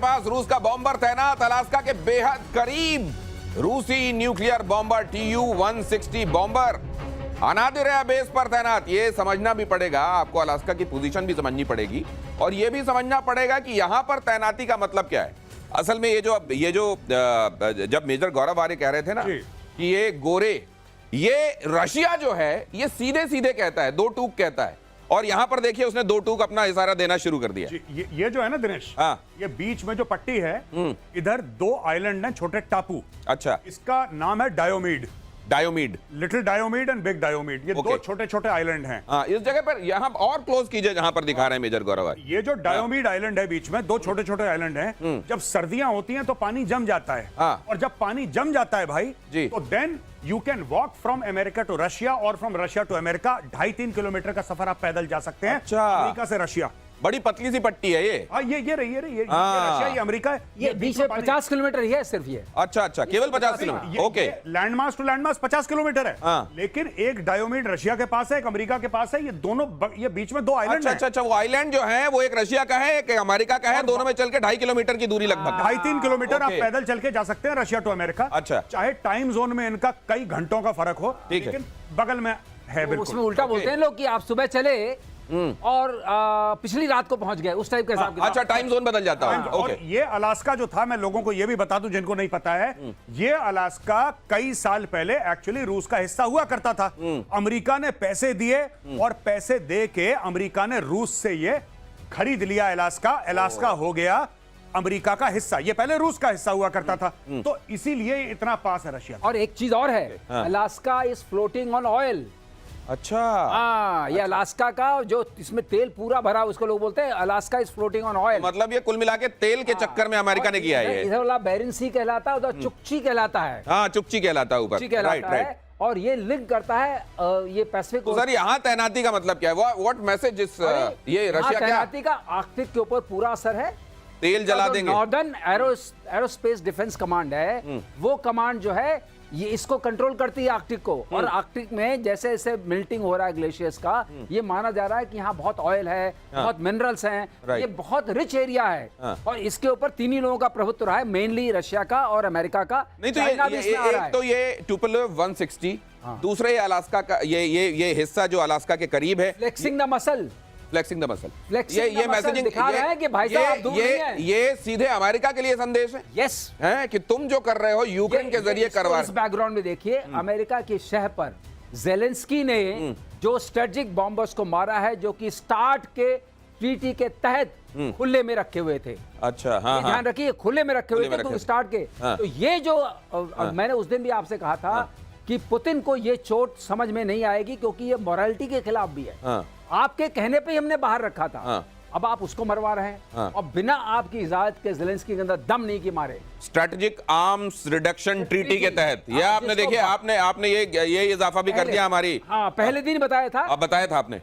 पास रूस का बॉम्बर तैनात अलास्का के बेहद करीब। रूसी nuclear bomber TU-160 bomber Anadyr base पर तैनात। ये समझना भी पड़ेगा आपको, अलास्का की पोजीशन भी समझनी पड़ेगी और ये भी समझना पड़ेगा कि यहां पर तैनाती का मतलब क्या है। असल में ये जो जब मेजर गौरव आर्य कह रहे थे ना कि ये गोरे, ये रशिया जो है ये सीधे सीधे कहता है, दो टूक कहता है, और यहां पर देखिए उसने दो टूक अपना इशारा देना शुरू कर दिया। ये जो है ना दिनेश, ये बीच में जो पट्टी है, इधर दो आइलैंड हैं, छोटे टापू। अच्छा, इसका नाम है डायोमीड। डायोमीड, लिटिल डायोमीड एंड बिग डायोमीड, ये दो छोटे छोटे आइलैंड हैं। हाँ, इस जगह पर यहाँ और क्लोज कीजिए जहां पर दिखा रहे हैं मेजर गौरव। ये जो डायोमीड आइलैंड है बीच में, दो छोटे छोटे आइलैंड हैं। जब सर्दियां होती हैं तो पानी जम जाता है, और जब पानी जम जाता है भाई तो then you can walk from America to Russia और from Russia to America. 2.5-3 kilometre का सफर आप पैदल जा सकते हैं। अच्छा, अमेरिका से रशिया बड़ी पतली सी पट्टी है ये। ये रशिया, ये अमेरिका है। ये बीच में 50 किलोमीटर ही है सिर्फ ये। अच्छा, केवल 50 kilometre. Okay, landmass to landmass 50 kilometre है। लेकिन एक डायोमीड रशिया के पास है, एक अमेरिका के पास है। ये दोनों, ये बीच में दो आइलैंड हैं। अच्छा, वो आइलैंड जो है वो एक रशिया का है, एक अमेरिका का है। दोनों में चल के 2.5 किलोमीटर की दूरी, लगभग 2.5-3 किलोमीटर आप पैदल चल के जा सकते हैं रशिया टू अमेरिका। अच्छा, चाहे टाइम जोन में इनका कई घंटों का फर्क हो, लेकिन बगल में है। बिल्कुल उसमें उल्टा बोलते हैं लोग कि आप सुबह चले और पिछली रात को पहुंच गए, उस टाइप के हिसाब। अच्छा, टाइम जोन बदल जाता है। और ये अलास्का जो था, मैं लोगों को ये भी बता दूं जिनको नहीं पता है, ये अलास्का कई साल पहले एक्चुअली रूस का हिस्सा हुआ करता था। अमेरिका ने पैसे दिए और पैसे दे के अमेरिका ने रूस से ये खरीद लिया अलास्का। अलास्का हो गया अमेरिका का हिस्सा, ये पहले रूस का हिस्सा हुआ करता था, तो इसीलिए इतना पास है रशिया। और एक चीज और है, Alaska is floating on oil. अच्छा, ये अलास्का का जो इसमें तेल पूरा भरा, उसको लोग बोलते हैं Alaska is floating on oil. मतलब ये कुल मिला के तेल के चक्कर में अमेरिका ने किया है। इधर वाला बेरिंग सी कहलाता है, उधर चुक्ची कहलाता है। हाँ, चुक्ची कहलाता है ऊपर, राइट। और ये लिंक करता है ये पैसिफिक। तो सर यहाँ तैनाती का मतलब क्या है? व्हाट मैसेज इस ये रशिया क्या? तैनाती का आर्कटिक के ऊपर पूरा असर है। तेल जला देंगे। नॉर्दर्न एरोस्पेस डिफेंस कमांड है, वो कमांड जो है ये इसको कंट्रोल करती है आर्कटिक को। और आर्कटिक में जैसे जैसे मेल्टिंग हो रहा है ग्लेशियर्स का, ये माना जा रहा है कि यहाँ बहुत ऑयल है, बहुत मिनरल्स हैं, ये बहुत रिच एरिया है। और इसके ऊपर तीन ही लोगों का प्रभुत्व रहा है, मेनली रशिया का और अमेरिका का। नहीं तो एक तो ये TUPOLV-160, दूसरे अलास्का का ये हिस्सा जो अलास्का के करीब है, flexing the muscle. Flexing the muscle, ये मैसेजिंग दिखा रहा है कि भाई साहब आप दूर नहीं हैं। ये सीधे अमेरिका के लिए संदेश है। यस, है कि तुम जो कर रहे हो यूक्रेन के जरिए करवा। इस बैकग्राउंड में देखिए, अमेरिका की शह पर जेलेंस्की ने जो स्ट्रेटेजिक बॉम्बर्स को मारा है, जो कि स्टार्ट के ट्रीटी के तहत खुले में रखे हुए थे। अच्छा, हाँ, ध्यान रखिए, खुले में रखे हुए थे तो स्टार्ट के। तो ये जो मैंने उस दिन भी आपसे कहा था कि पुतिन को ये चोट समझ में नहीं आएगी, क्योंकि ये मोरालिटी के खिलाफ भी है। आपके कहने पे ही हमने बाहर रखा था, अब आप उसको मरवा रहे हैं और बिना आपकी इजाजत के जेलेंस्की के अंदर दम नहीं की मारे। स्ट्रेटेजिक आर्म्स रिडक्शन ट्रीटी के तहत ये आपने देखिए, आपने ये इजाफा भी कर दिया हमारी। हाँ, पहले दिन बताया था। अब बताया था आपने।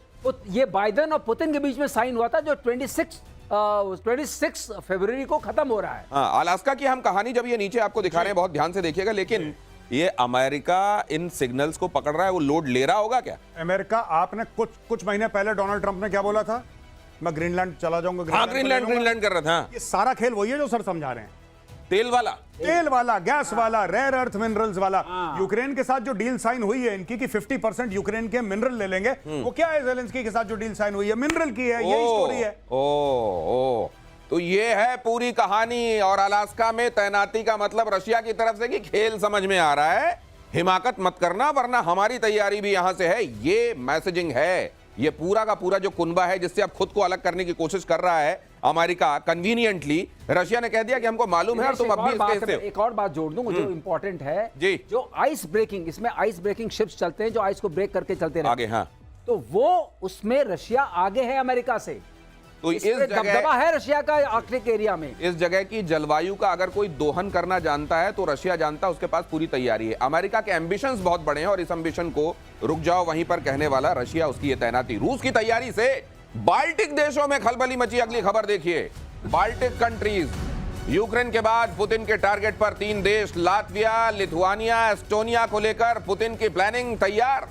ये बाइडेन और पुतिन के बीच में साइन हुआ था, जो 26 फरवरी को खत्म हो रहा है। हाँ, अलास्का की हम कहानी जब ये नीचे आपको दिखा रहे हैं, बहुत ध्यान से देखिएगा, लेकिन ये अमेरिका इन सिग्नल्स को पकड़ रहा है, वो लोड ले रहा होगा क्या? अमेरिका, आपने कुछ महीने पहले डोनाल्ड ट्रंप ने क्या बोला था? मैं ग्रीनलैंड चला जाऊंगा। हाँ, ग्रीनलैंड कर रहा था। ये सारा खेल वही है जो सर समझा रहे हैं। तेल वाला, गैस वाला, रेयर अर्थ मिनरल्स वाला। यूक्रेन के साथ जो डील साइन हुई है इनकी कि 50% यूक्रेन के मिनरल ले लेंगे, वो क्या है? जेलेंस्की के साथ जो डील साइन हुई है मिनरल की है, यही स्टोरी है। तो ये है पूरी कहानी। और अलास्का में तैनाती का मतलब रशिया की तरफ से कि खेल समझ में आ रहा है, हिमाकत मत करना वरना हमारी तैयारी भी यहां से है। ये मैसेजिंग है। ये पूरा का पूरा जो कुनबा है जिससे अब खुद को अलग करने की कोशिश कर रहा है अमेरिका, कन्वीनियंटली रशिया ने कह दिया कि हमको मालूम है और तुम अब भी इसके हिस्से हो। एक और बात जोड़ दूं जो इंपॉर्टेंट है जी, जो आइस ब्रेकिंग, इसमें आइस ब्रेकिंग शिप्स चलते हैं जो आइस को ब्रेक करके चलते हैं आगे। हाँ, तो वो उसमें रशिया आगे है अमेरिका से। तो इस जगह दबदबा है रशिया का आर्कटिक एरिया में। इस जगह की जलवायु का अगर कोई दोहन करना जानता है तो रशिया जानता है, उसके पास पूरी तैयारी है। अमेरिका के एम्बिशंस बहुत बड़े हैं और इस एम्बिशन को रुक जाओ वहीं पर कहने वाला रशिया, उसकी ये तैनाती। रूस की तैयारी से बाल्टिक देशों में खलबली मची। अगली खबर देखिए, बाल्टिक कंट्रीज, यूक्रेन के बाद पुतिन के टारगेट पर 3 देश, लातविया, लिथुआनिया, एस्टोनिया को लेकर पुतिन की प्लानिंग तैयार।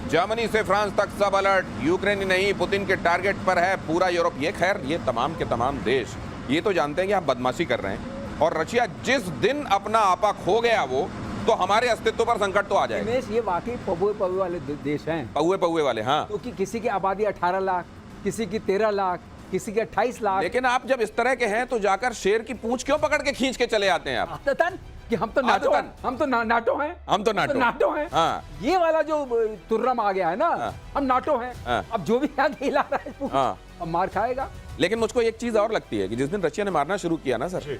जर्मनी से फ्रांस तक सब अलर्ट। यूक्रेन ही नहीं, पुतिन के टारगेट पर है पूरा यूरोप। ये खैर ये तमाम के तमाम देश ये तो जानते हैं कि आप बदमाशी कर रहे हैं, और रशिया जिस दिन अपना आपा खो गया वो, तो हमारे अस्तित्व पर संकट तो आ जाएगा। रमेश, ये वाकई पौए पौए वाले देश हैं, पौए वाले। हाँ, क्योंकि किसी की आबादी 18 लाख, किसी की 13 लाख, किसी के 28 लाख। लेकिन आप जब इस तरह के हैं तो जाकर शेर की पूंछ क्यों पकड़ के खींच के चले आते हैं आप? आदतन कि हम तो नाटो हैं, हम तो नाटो हैं, हम तो नाटो हैं। हाँ। ये वाला जो तुर्रम आ गया है ना, हाँ। हम नाटो हैं। हाँ। अब जो भी आगे हिला रहा है पूछ, हाँ। अब मार खाएगा। लेकिन मुझको एक चीज और लगती है कि जिस दिन रशिया ने मारना शुरू किया ना सर,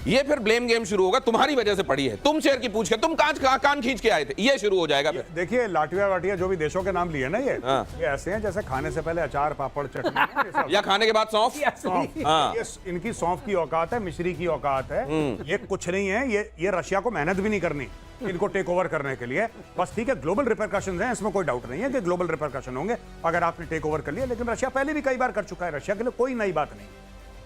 ये फिर ब्लेम गेम शुरू होगा, तुम्हारी वजह से पड़ी है, तुम शेर की पूछ के, तुम कान खींच के आए थे, ये शुरू हो जाएगा फिर। देखिए लाटविया वाटिया जो भी देशों के नाम लिए ना, ये हाँ। ये ऐसे हैं जैसे खाने से पहले अचार पापड़ चटनी ये सब। या खाने के बाद सौंफ। सौंफ। हाँ। ये इनकी सौंफ की औकात है, मिश्री की औकात है। ये कुछ नहीं है, ये रशिया को मेहनत भी नहीं करनी इनको टेक ओवर करने के लिए। बस ठीक है, ग्लोबल रिपरकशन हैं, इसमें कोई डाउट नहीं है कि ग्लोबल रिपरकशन होंगे अगर आपने टेक ओवर कर लिया, लेकिन रशिया पहले भी कई बार कर चुका है, रशिया के लिए कोई नई बात नहीं।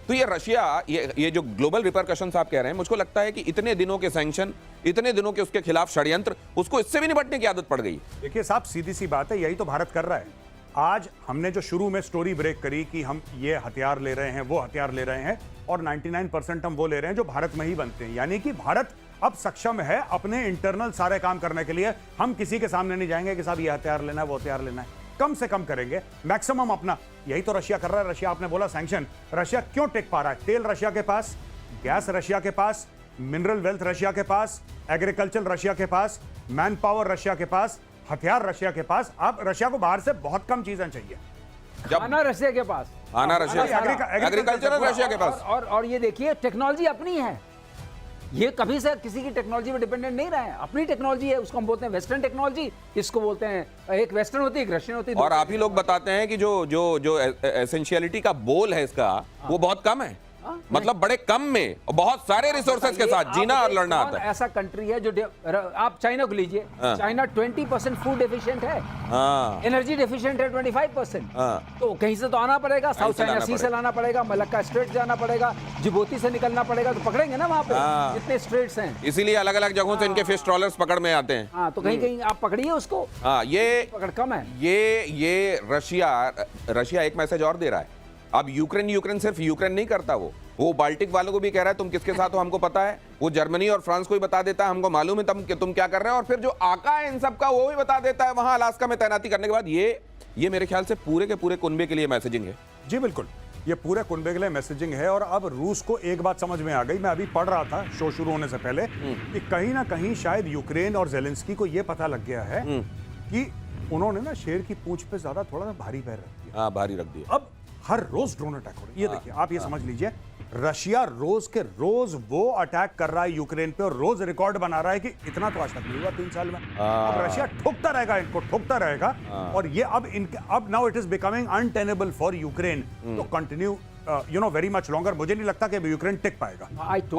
तो ये रशिया, ये जो ग्लोबल रिपरकशंस आप कह रहे हैं, मुझको लगता है कि इतने दिनों के सैंक्शन, इतने दिनों के उसके खिलाफ षड्यंत्र, उसको इससे भी निपटने की आदत पड़ गई। देखिए साहब, सीधी सी बात है, यही तो भारत कर रहा है। आज हमने जो शुरू में स्टोरी ब्रेक करी कि हम ये हथियार ले रहे हैं, वो हथियार ले रहे हैं, और 99% हम वो ले रहे हैं जो भारत में ही बनते हैं, यानी कि भारत अब सक्षम है अपने इंटरनल सारे काम करने के लिए। हम किसी के सामने नहीं जाएंगे कि साहब ये हथियार लेना है, वो हथियार लेना है, कम से कम करेंगे, मैक्सिमम अपना। यही तो रशिया कर रहा है। रशिया, आपने बोला सैंक्शन, रशिया क्यों टिक पा रहा है? तेल रशिया के पास, गैस रशिया के पास, मिनरल वेल्थ रशिया के पास, एग्रीकल्चर रशिया के पास, मैन पावर रशिया के पास, हथियार रशिया के पास। अब रशिया को बाहर से बहुत कम चीजें चाहिए। खाना रशिया के पास, आना रशिया, एग्रीकल्चर रशिया के पास, और ये देखिए टेक्नोलॉजी अपनी है। ये कभी से किसी की टेक्नोलॉजी पे डिपेंडेंट नहीं रहा है, अपनी टेक्नोलॉजी है। उसको हम बोलते हैं वेस्टर्न टेक्नोलॉजी, इसको बोलते हैं, एक वेस्टर्न होती है, एक रशियन होती है। और आप ही लोग बताते हैं कि जो एसेंशियलिटी का बोल है इसका, वो बहुत कम है। मतलब बड़े कम में बहुत सारे रिसोर्सेज के साथ जीना और लड़ना आता है। ऐसा कंट्री है जो आप चाइना को लीजिए, चाइना 20% फूड डेफिशिएंट है, एनर्जी डेफिशिएंट है 25%। तो कहीं से तो आना पड़ेगा, साउथ चाइना सी से लाना पड़ेगा, मलक्का स्ट्रेट जाना पड़ेगा, जिबूती से निकलना पड़ेगा, तो पकड़ेंगे ना वहां पे जितने स्ट्रेट्स हैं। इसीलिए अलग अलग जगहों से इनके फिश ट्रॉलर्स पकड़ में आते हैं। हाँ, तो कहीं कहीं आप पकड़िए उसको। हाँ, ये पकड़ कम है। ये रशिया एक मैसेज और दे रहा है। अब यूक्रेन सिर्फ यूक्रेन नहीं करता, वो बाल्टिक वालों को भी कह रहा है तुम किसके साथ हो हमको पता है। वो जर्मनी और फ्रांस को भी बता देता है हमको मालूम है तुम क्या कर रहे हो। और फिर जो आका है इन सब का, वो भी बता देता है वहां अलास्का में तैनाती करने के बाद। ये मेरे ख्याल से पूरे के पूरे कुनबे के लिए मैसेजिंग है। जी बिल्कुल, ये पूरे कुनबे के लिए मैसेजिंग है। और अब रूस को एक बात समझ में आ गई, मैं अभी पढ़ रहा था शो शुरू होने से पहले, कि कहीं ना कहीं शायद यूक्रेन और जेलेंस्की को यह पता लग गया है कि उन्होंने ना शेर की पूंछ पे ज्यादा थोड़ा सा भारी पैर रख दिया। हाँ, भारी रख दिया। अब हर रोज ड्रोन अटैक हो रहा है। ये देखिए, आप ये समझ लीजिए, रशिया रोज के रोज वो अटैक कर रहा है यूक्रेन पे, और रोज रिकॉर्ड बना रहा है कि इतना तो आज तक नहीं हुआ 3 साल में। अब रशिया ठोकता रहेगा, इनको ठोकता रहेगा। और ये अब now it is becoming untenable for Ukraine to continue very much longer. मुझे नहीं लगता कि यूक्रेन टिक पाएगा।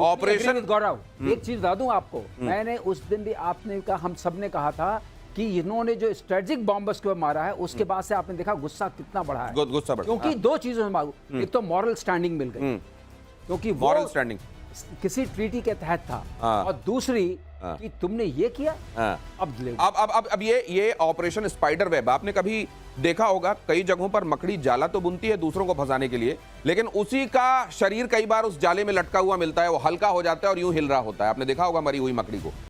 ऑपरेशन गौरव, एक चीज बता दूं आपको, मैंने उस दिन भी आपने कहा, हम सब ने कहा था कि इन्होंने जो स्ट्रेटेजिक बॉम्बर्स को मारा है, उसके बाद से आपने देखा गुस्सा कितना बढ़ा है। गुस्सा बढ़ा, क्योंकि दो चीजों में मांगू, एक तो मॉरल स्टैंडिंग मिल गई, क्योंकि मॉरल स्टैंडिंग किसी ट्रीटी के तहत था, और दूसरी कि तुमने ये किया, अब ये ऑपरेशन स्पाइडर वेब, आपने कभी देखा होगा कई जगहों पर मकड़ी जाला तो बुनती है दूसरों को फंसाने के लिए, लेकिन उसी का शरीर कई बार उस जाले में लटका हुआ मिलता है, वो हल्का हो जाता है और यूं हिल रहा होता है। आपने देखा होगा मरी हुई मकड़ी को।